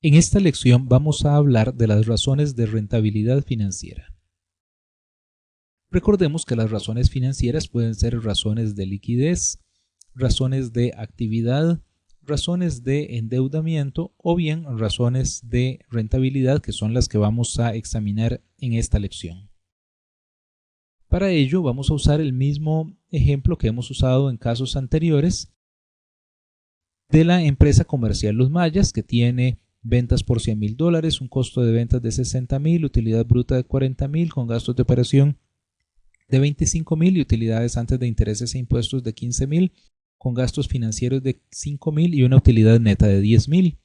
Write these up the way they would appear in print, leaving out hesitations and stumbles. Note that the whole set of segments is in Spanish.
En esta lección vamos a hablar de las razones de rentabilidad financiera. Recordemos que las razones financieras pueden ser razones de liquidez, razones de actividad, razones de endeudamiento o bien razones de rentabilidad, que son las que vamos a examinar en esta lección. Para ello vamos a usar el mismo ejemplo que hemos usado en casos anteriores de la empresa comercial Los Mayas, que tiene ventas por $100,000, un costo de ventas de $60,000, utilidad bruta de $40,000 con gastos de operación de $25,000 y utilidades antes de intereses e impuestos de $15,000 con gastos financieros de $5,000 y una utilidad neta de $10,000.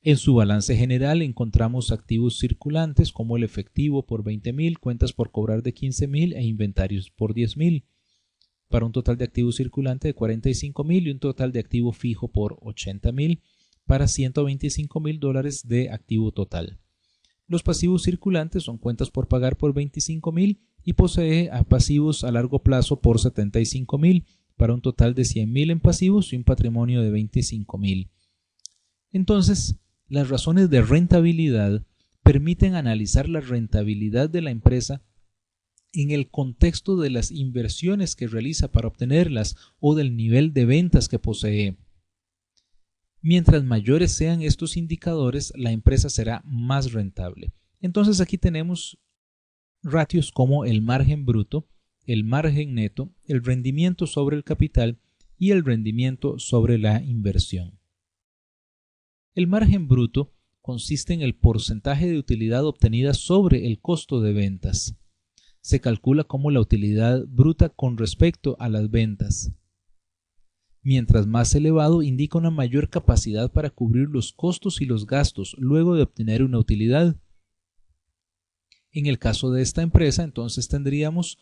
En su balance general encontramos activos circulantes como el efectivo por $20,000, cuentas por cobrar de $15,000 e inventarios por $10,000, para un total de activo circulante de $45,000 y un total de activo fijo por $80,000, para $125,000 de activo total. Los pasivos circulantes son cuentas por pagar por $25,000 y posee a pasivos a largo plazo por $75,000, para un total de $100,000 en pasivos y un patrimonio de $25,000. Entonces, las razones de rentabilidad permiten analizar la rentabilidad de la empresa en el contexto de las inversiones que realiza para obtenerlas o del nivel de ventas que posee. Mientras mayores sean estos indicadores, la empresa será más rentable. Entonces aquí tenemos ratios como el margen bruto, el margen neto, el rendimiento sobre el capital y el rendimiento sobre la inversión. El margen bruto consiste en el porcentaje de utilidad obtenida sobre el costo de ventas. Se calcula como la utilidad bruta con respecto a las ventas. Mientras más elevado, indica una mayor capacidad para cubrir los costos y los gastos luego de obtener una utilidad. En el caso de esta empresa, entonces tendríamos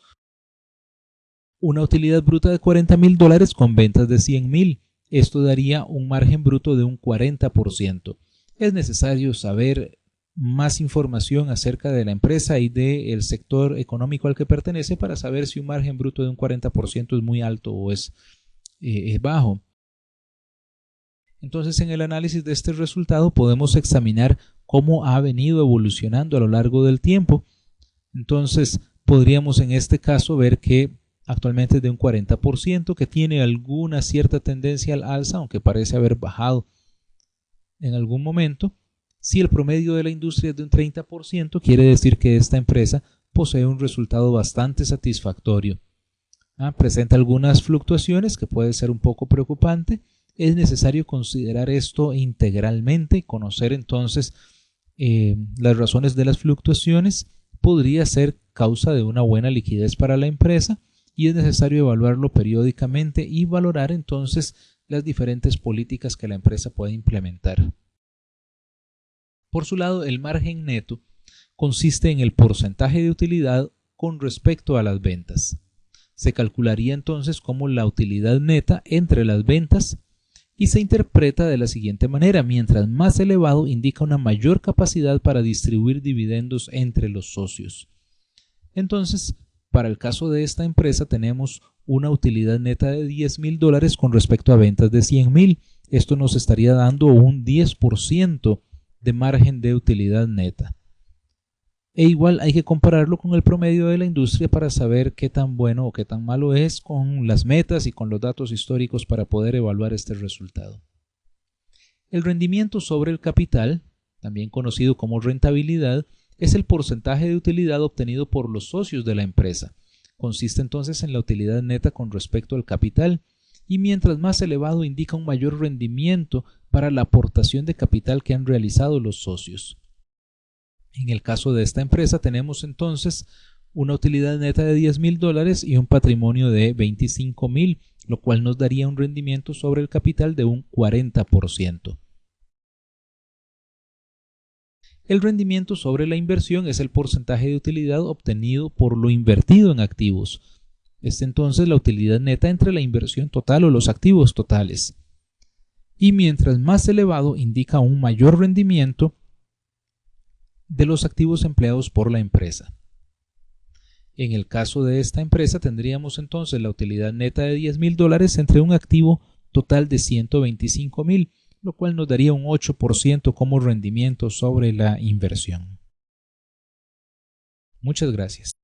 una utilidad bruta de $40,000 con ventas de $100,000. Esto daría un margen bruto de un 40%. Es necesario saber más información acerca de la empresa y del sector económico al que pertenece para saber si un margen bruto de un 40% es muy alto o es bajo. Entonces, en el análisis de este resultado podemos examinar cómo ha venido evolucionando a lo largo del tiempo. Entonces, podríamos en este caso ver que actualmente es de un 40%, que tiene alguna cierta tendencia al alza, aunque parece haber bajado en algún momento. Si el promedio de la industria es de un 30%, quiere decir que esta empresa posee un resultado bastante satisfactorio. Presenta algunas fluctuaciones que puede ser un poco preocupante. Es necesario considerar esto integralmente y conocer entonces las razones de las fluctuaciones. Podría ser causa de una buena liquidez para la empresa y es necesario evaluarlo periódicamente y valorar entonces las diferentes políticas que la empresa puede implementar. Por su lado, el margen neto consiste en el porcentaje de utilidad con respecto a las ventas. Se calcularía entonces como la utilidad neta entre las ventas y se interpreta de la siguiente manera: mientras más elevado, indica una mayor capacidad para distribuir dividendos entre los socios. Entonces, para el caso de esta empresa tenemos una utilidad neta de $10,000 con respecto a ventas de $100,000. Esto nos estaría dando un 10% de margen de utilidad neta. E igual hay que compararlo con el promedio de la industria para saber qué tan bueno o qué tan malo es, con las metas y con los datos históricos para poder evaluar este resultado. El rendimiento sobre el capital, también conocido como rentabilidad, es el porcentaje de utilidad obtenido por los socios de la empresa. Consiste entonces en la utilidad neta con respecto al capital y mientras más elevado indica un mayor rendimiento para la aportación de capital que han realizado los socios. En el caso de esta empresa tenemos entonces una utilidad neta de $10,000 y un patrimonio de $25,000, lo cual nos daría un rendimiento sobre el capital de un 40%. El rendimiento sobre la inversión es el porcentaje de utilidad obtenido por lo invertido en activos. Es entonces la utilidad neta entre la inversión total o los activos totales. Y mientras más elevado indica un mayor rendimiento de los activos empleados por la empresa. En el caso de esta empresa tendríamos entonces la utilidad neta de $10,000 entre un activo total de $125,000, lo cual nos daría un 8% como rendimiento sobre la inversión. Muchas gracias.